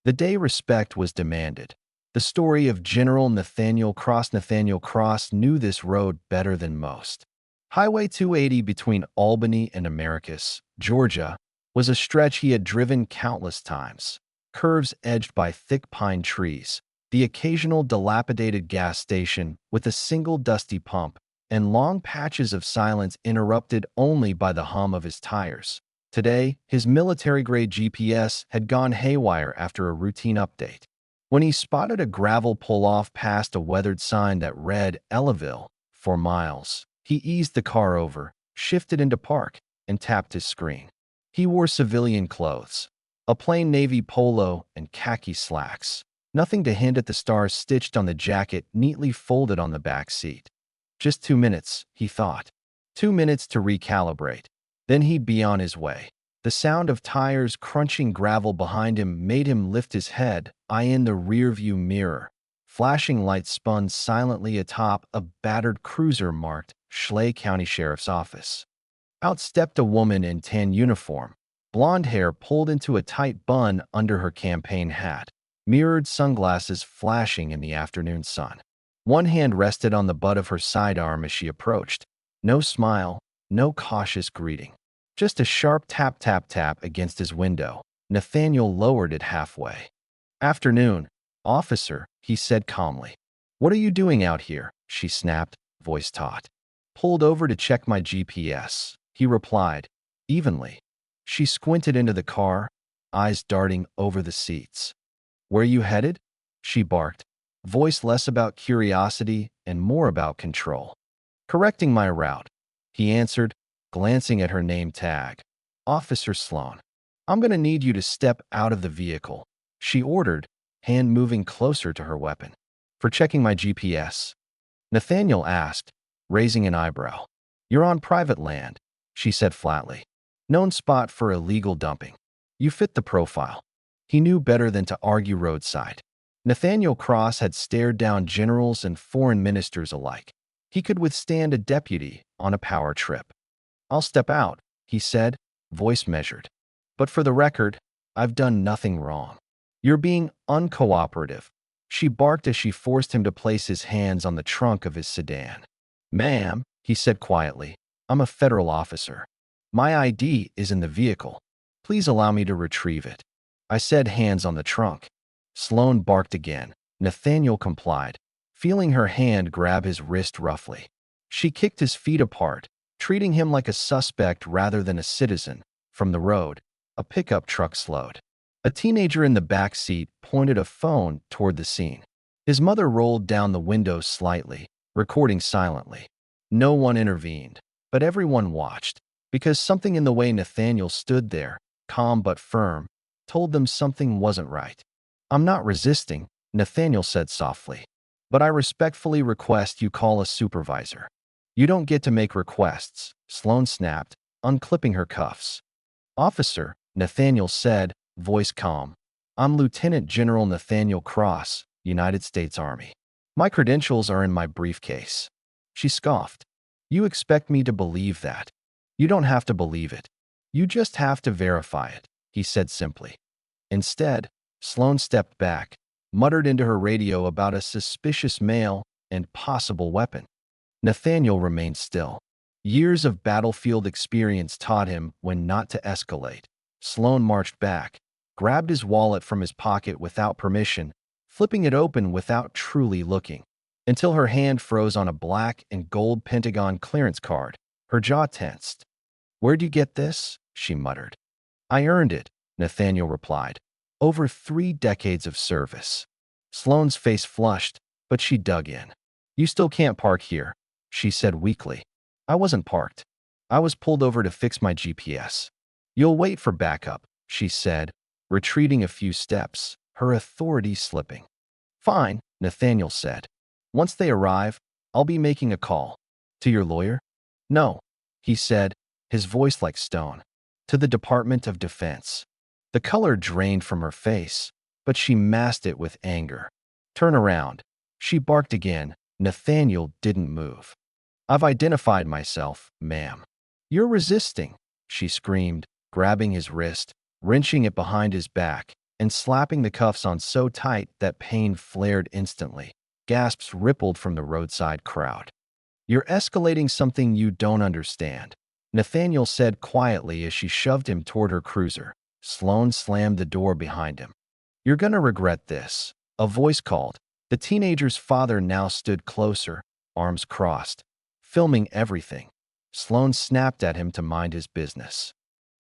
The day respect was demanded. The story of General Nathaniel Cross. Nathaniel Cross knew this road better than most. Highway 280 between Albany and Americus, Georgia, was a stretch he had driven countless times. Curves edged by thick pine trees, the occasional dilapidated gas station with a single dusty pump, and long patches of silence interrupted only by the hum of his tires. Today, his military-grade GPS had gone haywire after a routine update. When he spotted a gravel pull-off past a weathered sign that read Ellaville for miles, he eased the car over, shifted into park, and tapped his screen. He wore civilian clothes, a plain navy polo and khaki slacks, nothing to hint at the stars stitched on the jacket neatly folded on the back seat. Just 2 minutes, he thought. 2 minutes to recalibrate. Then he'd be on his way. The sound of tires crunching gravel behind him made him lift his head, eye in the rearview mirror. Flashing lights spun silently atop a battered cruiser marked Schley County Sheriff's Office. Out stepped a woman in tan uniform, blonde hair pulled into a tight bun under her campaign hat, mirrored sunglasses flashing in the afternoon sun. One hand rested on the butt of her sidearm as she approached. No smile, no cautious greeting. Just a sharp tap tap tap against his window. Nathaniel lowered it halfway. "Afternoon, officer," he said calmly. "What are you doing out here?" she snapped, voice taut. "Pulled over to check my GPS," he replied, evenly. She squinted into the car, eyes darting over the seats. "Where you headed?" she barked, voice less about curiosity and more about control. "Correcting my route," he answered, glancing at her name tag. "Officer Sloan. I'm going to need you to step out of the vehicle," she ordered, hand moving closer to her weapon. "For checking my GPS?" Nathaniel asked, raising an eyebrow. "You're on private land," she said flatly. "Known spot for illegal dumping. You fit the profile." He knew better than to argue roadside. Nathaniel Cross had stared down generals and foreign ministers alike. He could withstand a deputy on a power trip. "I'll step out," he said, voice measured. "But for the record, I've done nothing wrong." "You're being uncooperative," she barked as she forced him to place his hands on the trunk of his sedan. "Ma'am," he said quietly, "I'm a federal officer. My ID is in the vehicle. Please allow me to retrieve it." "I said hands on the trunk." Sloan barked again. Nathaniel complied, feeling her hand grab his wrist roughly. She kicked his feet apart, treating him like a suspect rather than a citizen. From the road, a pickup truck slowed. A teenager in the back seat pointed a phone toward the scene. His mother rolled down the window slightly, recording silently. No one intervened, but everyone watched, because something in the way Nathaniel stood there, calm but firm, told them something wasn't right. "I'm not resisting," Nathaniel said softly, "but I respectfully request you call a supervisor." "You don't get to make requests," Sloan snapped, unclipping her cuffs. "Officer," Nathaniel said, voice calm, "I'm Lieutenant General Nathaniel Cross, United States Army. My credentials are in my briefcase." She scoffed. "You expect me to believe that? You don't have to believe it. You just have to verify it," he said simply. Instead, Sloan stepped back, muttered into her radio about a suspicious male and possible weapon. Nathaniel remained still. Years of battlefield experience taught him when not to escalate. Sloan marched back, grabbed his wallet from his pocket without permission, flipping it open without truly looking, until her hand froze on a black and gold Pentagon clearance card. Her jaw tensed. "Where'd you get this?" she muttered. "I earned it," Nathaniel replied. "Over 3 decades of service." Sloan's face flushed, but she dug in. "You still can't park here," she said weakly. "I wasn't parked. I was pulled over to fix my GPS." "You'll wait for backup," she said, retreating a few steps, her authority slipping. "Fine," Nathaniel said. "Once they arrive, I'll be making a call." "To your lawyer?" "No," he said, his voice like stone. "To the Department of Defense." The color drained from her face, but she masked it with anger. "Turn around," she barked again. Nathaniel didn't move. "I've identified myself, ma'am." "You're resisting," she screamed, grabbing his wrist, wrenching it behind his back. and slapping the cuffs on so tight that pain flared instantly. Gasps rippled from the roadside crowd. "You're escalating something you don't understand," Nathaniel said quietly as she shoved him toward her cruiser. Sloan slammed the door behind him. "You're gonna regret this," a voice called. The teenager's father now stood closer, arms crossed, filming everything. Sloan snapped at him to mind his business.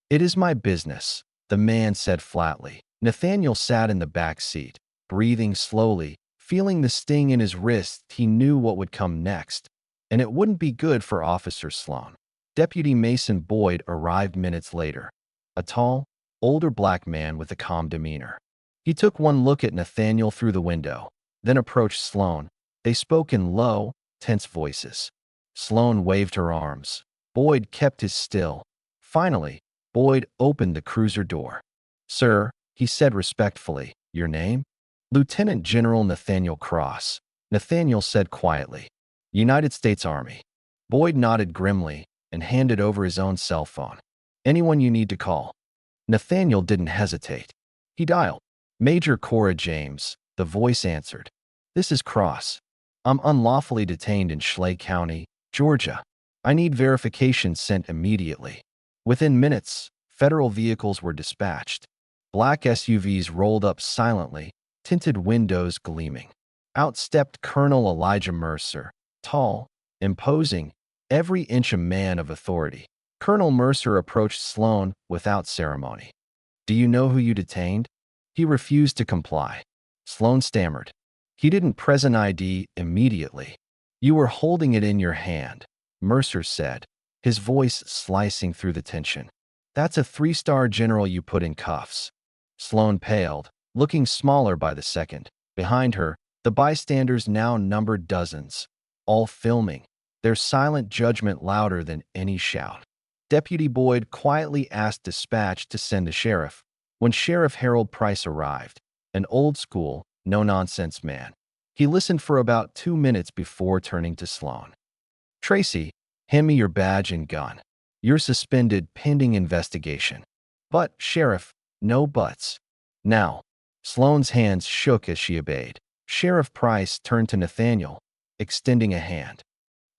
"It is my business," the man said flatly. Nathaniel sat in the back seat, breathing slowly, feeling the sting in his wrist. He knew what would come next, and it wouldn't be good for Officer Sloan. Deputy Mason Boyd arrived minutes later, a tall, older black man with a calm demeanor. He took one look at Nathaniel through the window, then approached Sloan. They spoke in low, tense voices. Sloan waved her arms. Boyd kept his still. Finally, Boyd opened the cruiser door. "Sir," he said respectfully, "your name?" "Lieutenant General Nathaniel Cross," Nathaniel said quietly. "United States Army." Boyd nodded grimly and handed over his own cell phone. "Anyone you need to call?" Nathaniel didn't hesitate. He dialed. "Major Cora James," the voice answered. "This is Cross. I'm unlawfully detained in Schley County, Georgia. I need verification sent immediately." Within minutes, federal vehicles were dispatched. Black SUVs rolled up silently, tinted windows gleaming. Out stepped Colonel Elijah Mercer, tall, imposing, every inch a man of authority. Colonel Mercer approached Sloan without ceremony. "Do you know who you detained?" He refused to comply. Sloan stammered. "He didn't present ID immediately." "You were holding it in your hand," Mercer said, his voice slicing through the tension. "That's a 3-star general you put in cuffs." Sloan paled, looking smaller by the second. Behind her, the bystanders now numbered dozens, all filming, their silent judgment louder than any shout. Deputy Boyd quietly asked dispatch to send a sheriff. When Sheriff Harold Price arrived, an old-school, no-nonsense man, he listened for about 2 minutes before turning to Sloan. "Tracy, hand me your badge and gun. You're suspended pending investigation." "But, Sheriff," "No buts." "Now." Sloan's hands shook as she obeyed. Sheriff Price turned to Nathaniel, extending a hand.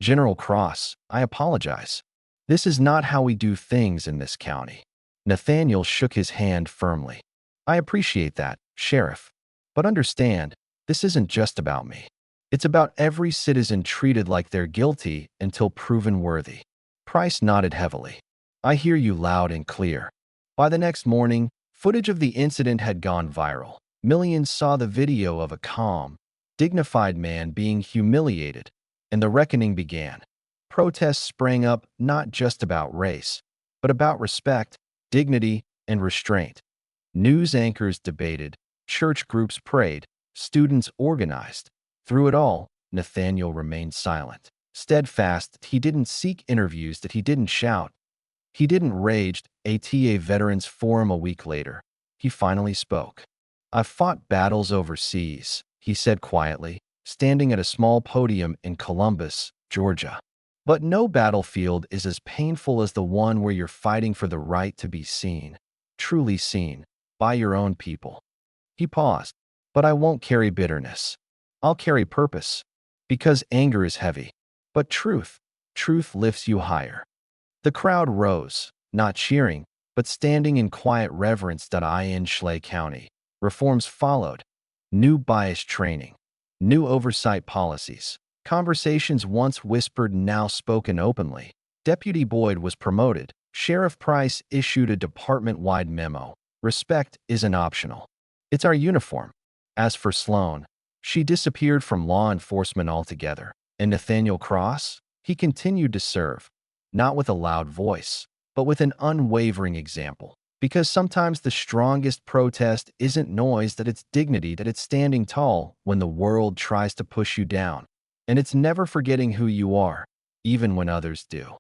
"General Cross, I apologize. This is not how we do things in this county." Nathaniel shook his hand firmly. "I appreciate that, Sheriff. But understand, this isn't just about me. It's about every citizen treated like they're guilty until proven worthy." Price nodded heavily. "I hear you loud and clear." By the next morning, footage of the incident had gone viral. Millions saw the video of a calm, dignified man being humiliated, and the reckoning began. Protests sprang up not just about race, but about respect, dignity, and restraint. News anchors debated, church groups prayed, students organized. Through it all, Nathaniel remained silent. Steadfast, he didn't seek interviews, that he didn't shout. He didn't rage. ATA Veterans Forum a week later, he finally spoke. "I've fought battles overseas," he said quietly, standing at a small podium in Columbus, Georgia. "But no battlefield is as painful as the one where you're fighting for the right to be seen, truly seen, by your own people." He paused. "But I won't carry bitterness. I'll carry purpose, because anger is heavy. But truth lifts you higher." The crowd rose, not cheering, but standing in quiet reverence. In Schley County, reforms followed. New bias training, new oversight policies. Conversations once whispered now spoken openly. Deputy Boyd was promoted. Sheriff Price issued a department-wide memo. "Respect isn't optional. It's our uniform." As for Sloan, she disappeared from law enforcement altogether. And Nathaniel Cross? He continued to serve, not with a loud voice, but with an unwavering example. Because sometimes the strongest protest isn't noise, that it's dignity, that it's standing tall when the world tries to push you down. And it's never forgetting who you are, even when others do.